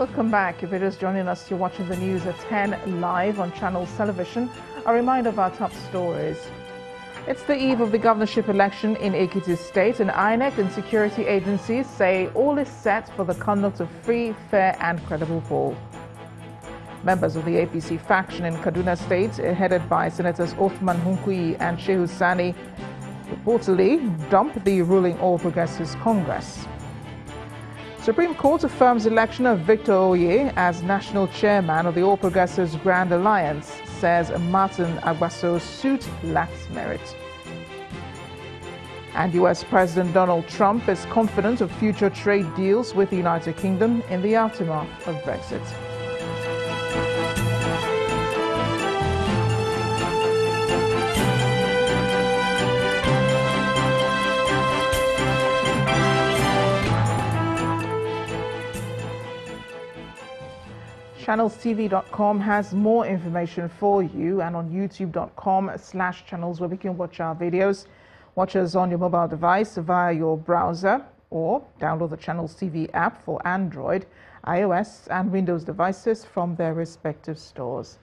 Welcome back. If you're just joining us, you're watching the news at 10 live on Channels Television. A reminder of our top stories. It's the eve of the governorship election in Ekiti State, and INEC and security agencies say all is set for the conduct of free, fair and credible poll. Members of the APC faction in Kaduna State, headed by Senators Othman Hunkuyi and Shehu Sani, reportedly dumped the ruling All Progressives Congress. Supreme Court affirms election of Victor Oye as national chairman of the All Progressives Grand Alliance, says Martin Agbaso's suit lacks merit. And US President Donald Trump is confident of future trade deals with the United Kingdom in the aftermath of Brexit. ChannelsTV.com has more information for you, and on YouTube.com/channels, where we can watch our videos. Watch us on your mobile device via your browser, or download the Channels TV app for Android, iOS and Windows devices from their respective stores.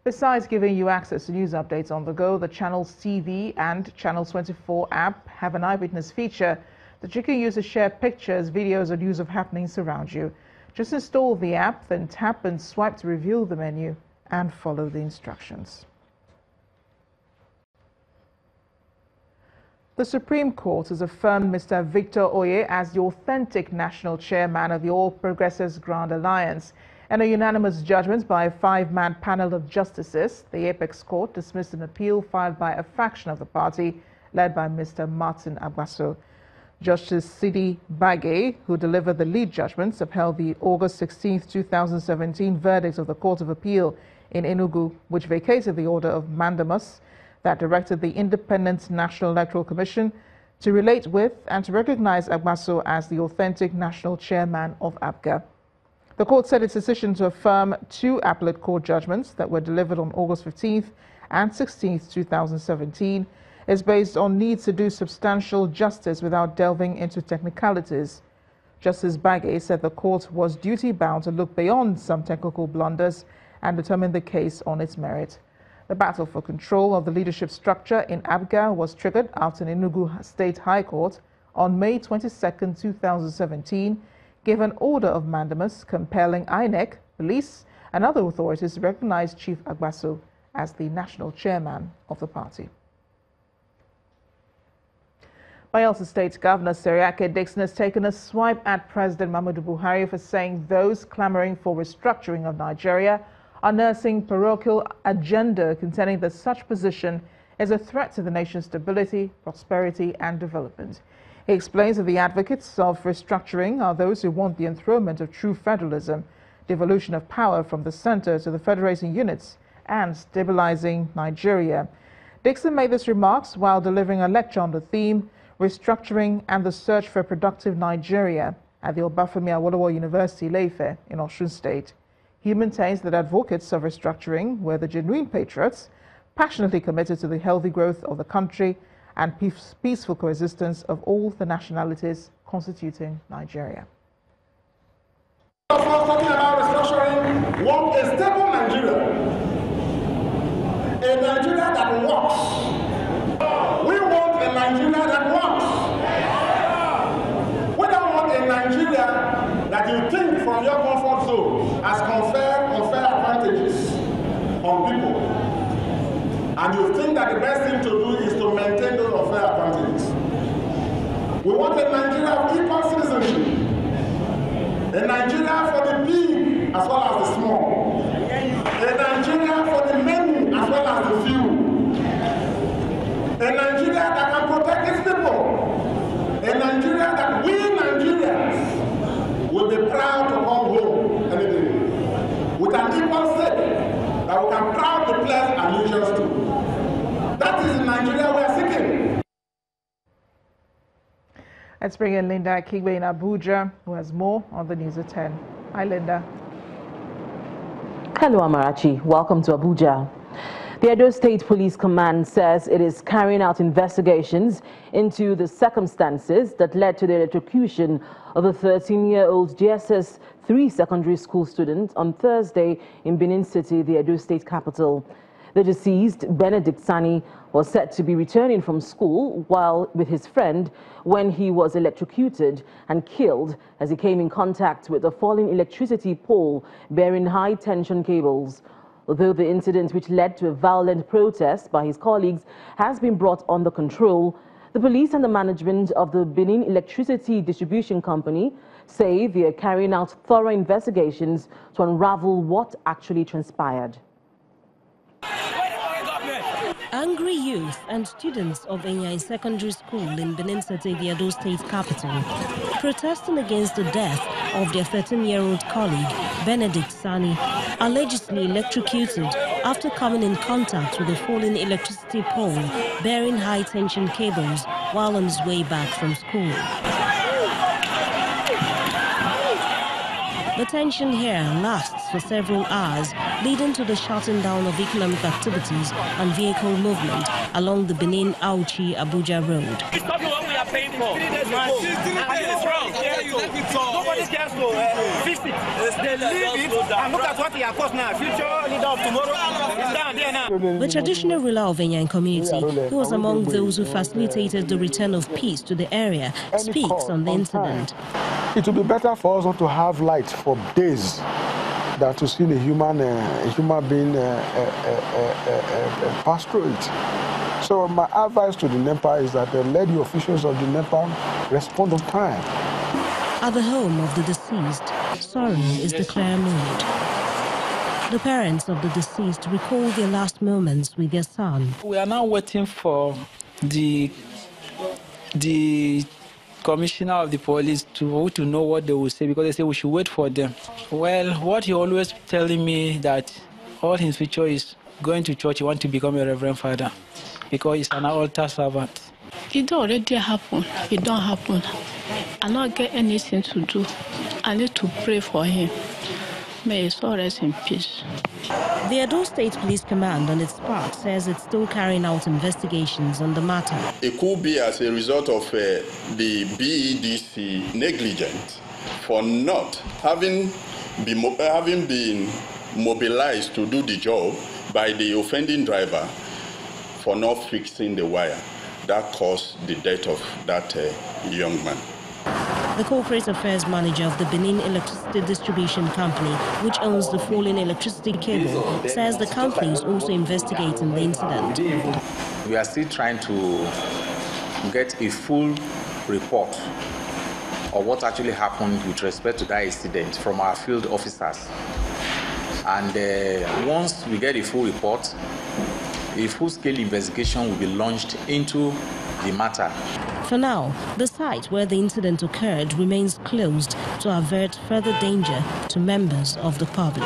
Besides giving you access to news updates on the go, the Channels TV and Channels 24 app have an eyewitness feature that you can use to share pictures, videos or news of happenings around you. Just install the app, then tap and swipe to reveal the menu and follow the instructions. The Supreme Court has affirmed Mr. Victor Oye as the authentic national chairman of the All Progressives Grand Alliance. In a unanimous judgment by a 5-man panel of justices, the Apex Court dismissed an appeal filed by a faction of the party led by Mr. Martin Agbaso. Justice Sidi Bagay, who delivered the lead judgments, upheld the August 16, 2017 verdict of the Court of Appeal in Enugu, which vacated the order of mandamus that directed the Independent National Electoral Commission to relate with and to recognize Agbaso as the authentic national chairman of APGA. The court said its decision to affirm 2 appellate court judgments that were delivered on August 15th and 16th, 2017 is based on needs to do substantial justice without delving into technicalities. Justice Bagay said the court was duty-bound to look beyond some technical blunders and determine the case on its merit. The battle for control of the leadership structure in APGA was triggered after an Enugu State High Court on May 22, 2017 gave an order of mandamus compelling INEC, police and other authorities to recognize Chief Agbaso as the national chairman of the party. Bayelsa State Governor Seriake Dixon has taken a swipe at President Muhammadu Buhari for saying those clamoring for restructuring of Nigeria are nursing parochial agenda, contending that such position is a threat to the nation's stability, prosperity and development. He explains that the advocates of restructuring are those who want the enthronement of true federalism, devolution of power from the center to the federating units, and stabilizing Nigeria. Dixon made these remarks while delivering a lecture on the theme Restructuring and the Search for a Productive Nigeria at the Obafemi Awolowo University, Ile-Ife in Osun State. He maintains that advocates of restructuring were the genuine patriots, passionately committed to the healthy growth of the country and peaceful coexistence of all the nationalities constituting Nigeria. Talking about restructuring, want a stable Nigeria, a Nigeria that works. We want a Nigeria that works. We don't want a Nigeria that you think from your comfort zone has confer advantages on people. And you think that the best thing to do is to maintain those unfair advantages. We want a Nigeria of equal citizenship. A Nigeria for the big as well as the small. A Nigeria for the many as well as the few. A Nigeria that can protect its people. A Nigeria that we Nigerians will be proud to come home any day. With an equal stake that we can proudly pledge allegiance to. That is the Nigeria we are seeking. Let's bring in Linda Kigbe in Abuja, who has more on the news at 10. Hi, Linda. Hello, Amarachi. Welcome to Abuja. The Edo State Police Command says it is carrying out investigations into the circumstances that led to the electrocution of a 13-year-old GSS 3 secondary school students on Thursday in Benin City, the Edo State capital. The deceased, Benedict Sani, was said to be returning from school while with his friend when he was electrocuted and killed as he came in contact with a falling electricity pole bearing high-tension cables. Although the incident, which led to a violent protest by his colleagues, has been brought under control, the police and the management of the Benin Electricity Distribution Company say they are carrying out thorough investigations to unravel what actually transpired. Angry youth and students of Enyai Secondary School in Benin City, the Edo State capital, protesting against the death of their 13-year-old colleague, Benedict Sani, allegedly electrocuted after coming in contact with a falling electricity pole bearing high-tension cables while on his way back from school. The tension here lasts for several hours, leading to the shutting down of economic activities and vehicle movement along the Benin-Auchi-Abuja road. It's not what we are paying for. It's wrong. Nobody cares to fix it. They leave it and look at what they are cost now. Future leader of tomorrow is down there now. The traditional ruler of Enyai community, who was among those who facilitated the return of peace to the area, speaks on the incident. It would be better for us not to have light for days than to see a human being pass through it. So my advice to the NEPA is that let the officials of the NEPA respond on time. At the home of the deceased, sorrow is the clear mood. The parents of the deceased recall their last moments with their son. We are now waiting for the commissioner of the police to know what they will say, because they say we should wait for them. Well, what he always telling me that all his future is going to church. He wants to become a reverend father because he's an altar servant. It already happened. It don't happen. I don't get anything to do. I need to pray for him. May his soul rest in peace. The Edo State Police Command on its part says it's still carrying out investigations on the matter. It could be as a result of the BEDC negligence for not having been mobilized to do the job by the offending driver for not fixing the wire. That caused the death of that young man. The corporate affairs manager of the Benin Electricity Distribution Company, which owns the falling electricity cable, says the company is also investigating the incident. We are still trying to get a full report of what actually happened with respect to that incident from our field officers. And once we get a full report, a full-scale investigation will be launched into the matter. For now, the site where the incident occurred remains closed to avert further danger to members of the public.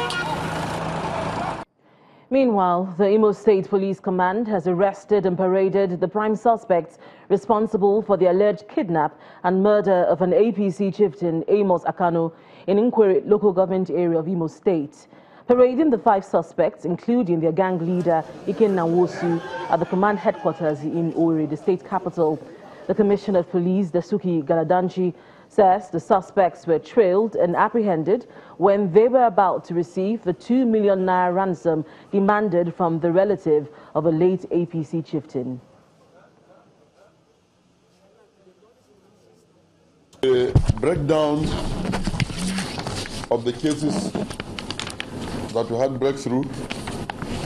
Meanwhile, the Imo State Police Command has arrested and paraded the prime suspects responsible for the alleged kidnap and murder of an APC chieftain, Amos Akano, in Nkwere local government area of Imo State. Parading the 5 suspects, including their gang leader, Ikenna Wosu, at the command headquarters in Owerri, the state capital. The Commissioner of Police, Dasuki Galadanchi, says the suspects were trailed and apprehended when they were about to receive the 2 million naira ransom demanded from the relative of a late APC chieftain. A breakdown of the cases that we had breakthrough.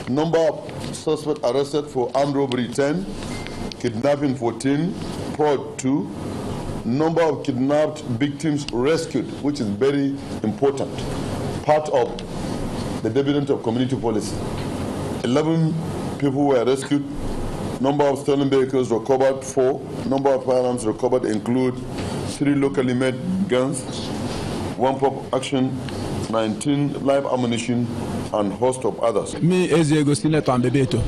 Number of suspects arrested for armed robbery 10, kidnapping 14, fraud 2. Number of kidnapped victims rescued, which is very important, part of the dividend of community policy. 11 people were rescued. Number of stolen vehicles recovered 4. Number of firearms recovered include 3 locally made guns, 1 pump action, 19 live ammunition, and host of others. Me, Ezego Sineto and Bebeto,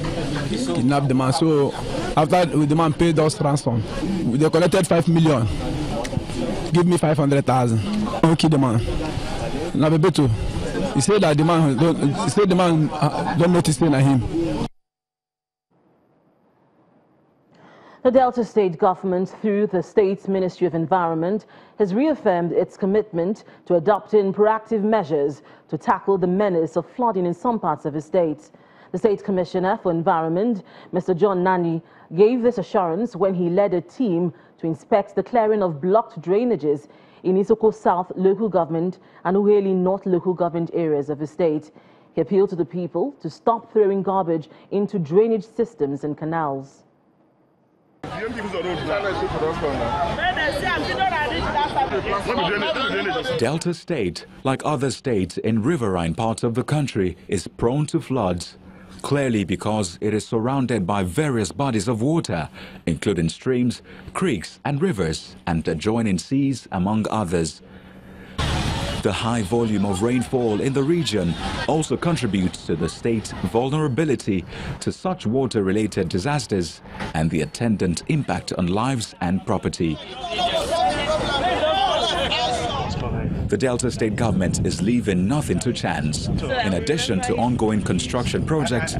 kidnapped the man. So after the man paid us ransom, they collected 5 million. Give me 500,000. Okay, the man. Now Bebeto, he said that the man don't notice him. The Delta State government, through the state's Ministry of Environment, has reaffirmed its commitment to adopting proactive measures to tackle the menace of flooding in some parts of the state. The State Commissioner for Environment, Mr. John Nani, gave this assurance when he led a team to inspect the clearing of blocked drainages in Isoko South local government and Uheli North local government areas of the state. He appealed to the people to stop throwing garbage into drainage systems and canals. Delta State, like other states in riverine parts of the country, is prone to floods, clearly because it is surrounded by various bodies of water, including streams, creeks and rivers, and adjoining seas, among others. The high volume of rainfall in the region also contributes to the state's vulnerability to such water-related disasters and the attendant impact on lives and property. The Delta State government is leaving nothing to chance. In addition to ongoing construction projects,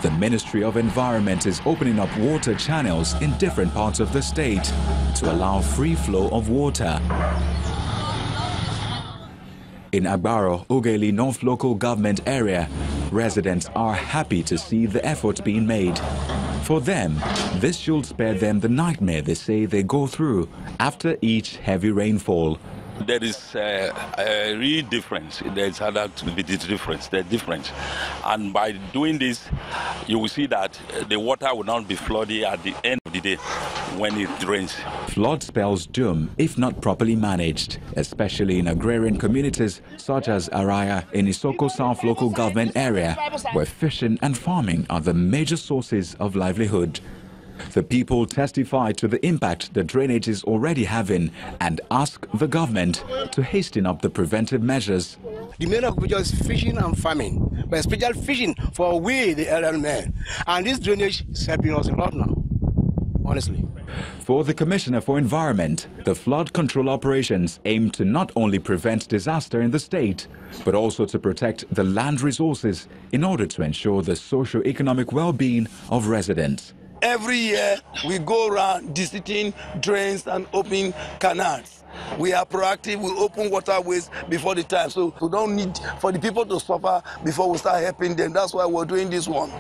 the Ministry of Environment is opening up water channels in different parts of the state to allow free flow of water. In Agbaro, Ugeli North Local Government area, residents are happy to see the effort being made. For them, this should spare them the nightmare they say they go through after each heavy rainfall. There is a real difference. There is other difference. There's difference. And by doing this, you will see that the water will not be flooding at the end of the day when it rains. Flood spells doom if not properly managed, especially in agrarian communities such as Araya in Isoko South local government area, where fishing and farming are the major sources of livelihood. The people testify to the impact the drainage is already having and ask the government to hasten up the preventive measures. The main occupation is fishing and farming, but especially fishing for we, the elderly men. And this drainage is helping us a lot now, honestly. For the Commissioner for Environment, the flood control operations aim to not only prevent disaster in the state, but also to protect the land resources in order to ensure the socio-economic well-being of residents. Every year, we go around visiting drains and opening canals. We are proactive, we open waterways before the time, so we don't need for the people to suffer before we start helping them. That's why we're doing this one.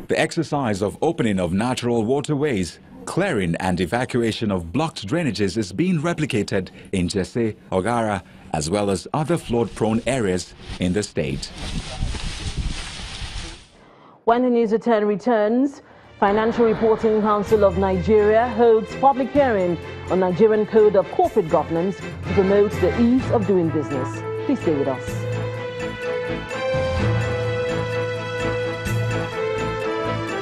The exercise of opening of natural waterways, clearing and evacuation of blocked drainages is being replicated in Jesse, Ogara, as well as other flood-prone areas in the state. When the News at 10 returns, Financial Reporting Council of Nigeria holds public hearing on Nigerian Code of Corporate Governance to promote the ease of doing business. Please stay with us.